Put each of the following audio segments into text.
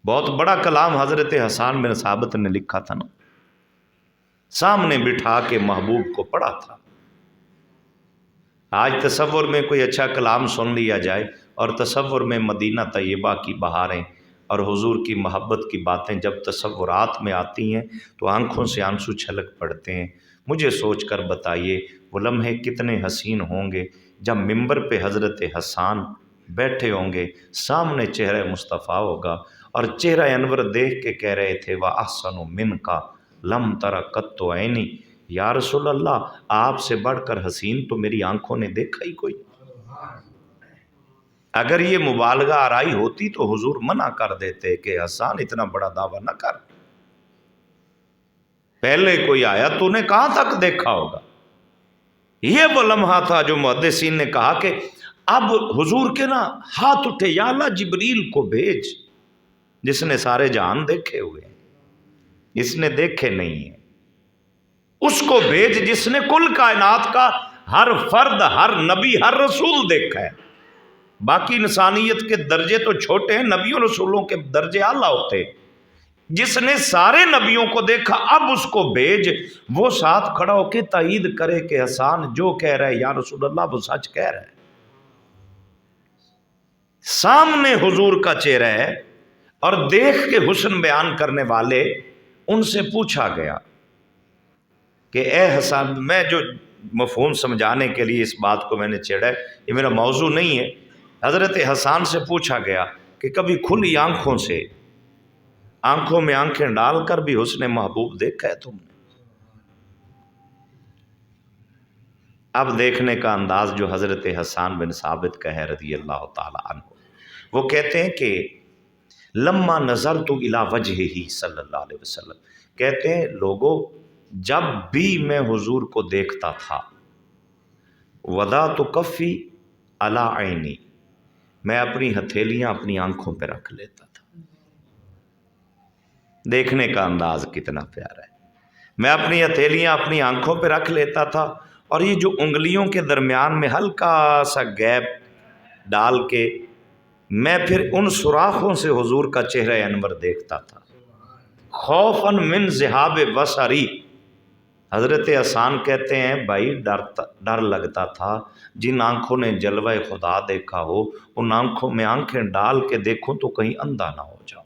بہت بڑا کلام حضرت حسان بن ثابت نے لکھا تھا نا، سامنے بٹھا کے محبوب کو پڑھا تھا۔ آج تصور میں کوئی اچھا کلام سن لیا جائے اور تصور میں مدینہ طیبہ کی بہاریں اور حضور کی محبت کی باتیں جب تصورات میں آتی ہیں تو آنکھوں سے آنسو چھلک پڑتے ہیں۔ مجھے سوچ کر بتائیے وہ لمحے کتنے حسین ہوں گے جب ممبر پہ حضرت حسان بیٹھے ہوں گے، سامنے چہرہ مصطفیٰ ہوگا اور چہرہ انور دیکھ کے کہہ رہے تھے وَأَحْسَنُ مِنْكَ لَمْ تَرَ قَطُّ عَيْنِي، یا رسول اللہ آپ سے بڑھ کر حسین تو میری آنکھوں نے دیکھا ہی کوئی۔ اگر یہ مبالغہ آرائی ہوتی تو حضور منع کر دیتے کہ حسان اتنا بڑا دعویٰ نہ کر، پہلے کوئی آیا تو نے کہاں تک دیکھا ہوگا۔ یہ وہ لمحہ تھا جو محدثین نے کہا کہ اب حضور کے نا ہاتھ اٹھے، یا اللہ جبریل کو بھیج جس نے سارے جہان دیکھے ہوئے ہیں، جس نے دیکھے نہیں ہیں، اس کو بھیج جس نے کل کائنات کا ہر فرد، ہر نبی، ہر رسول دیکھا ہے۔ باقی انسانیت کے درجے تو چھوٹے ہیں، نبیوں رسولوں کے درجے اعلیٰ ہوتے ہیں۔ جس نے سارے نبیوں کو دیکھا اب اس کو بھیج، وہ ساتھ کھڑا ہو کے تائید کرے کہ حسان جو کہہ رہا ہے یا رسول اللہ وہ سچ کہہ رہا ہے۔ سامنے حضور کا چہرہ ہے اور دیکھ کے حسن بیان کرنے والے، ان سے پوچھا گیا کہ اے حسان، میں جو مفہوم سمجھانے کے لیے اس بات کو میں نے چھیڑا ہے، یہ میرا موضوع نہیں ہے۔ حضرت حسان سے پوچھا گیا کہ کبھی کھلی آنکھوں سے، آنکھوں میں آنکھیں ڈال کر بھی حسن محبوب دیکھا ہے تم نے؟ اب دیکھنے کا انداز جو حضرت حسان بن ثابت کا ہے رضی اللہ تعالی عنہ، وہ کہتے ہیں کہ لما نظرت الی وجہہ صلی اللہ علیہ وسلم، کہتے ہیں لوگوں جب بھی میں حضور کو دیکھتا تھا وضعت کفی علی عینی، میں اپنی ہتھیلیاں اپنی آنکھوں پہ رکھ لیتا تھا۔ دیکھنے کا انداز کتنا پیارا ہے۔ میں اپنی ہتھیلیاں اپنی آنکھوں پہ رکھ لیتا تھا اور یہ جو انگلیوں کے درمیان میں ہلکا سا گیپ ڈال کے میں پھر ان سوراخوں سے حضور کا چہرہ انور دیکھتا تھا۔ خوفاً من ذہاب بصری، حضرت حسان کہتے ہیں بھائی ڈر لگتا تھا جن آنکھوں نے جلوہ خدا دیکھا ہو ان آنکھوں میں آنکھیں ڈال کے دیکھوں تو کہیں اندھا نہ ہو جاؤں۔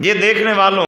یہ دیکھنے والوں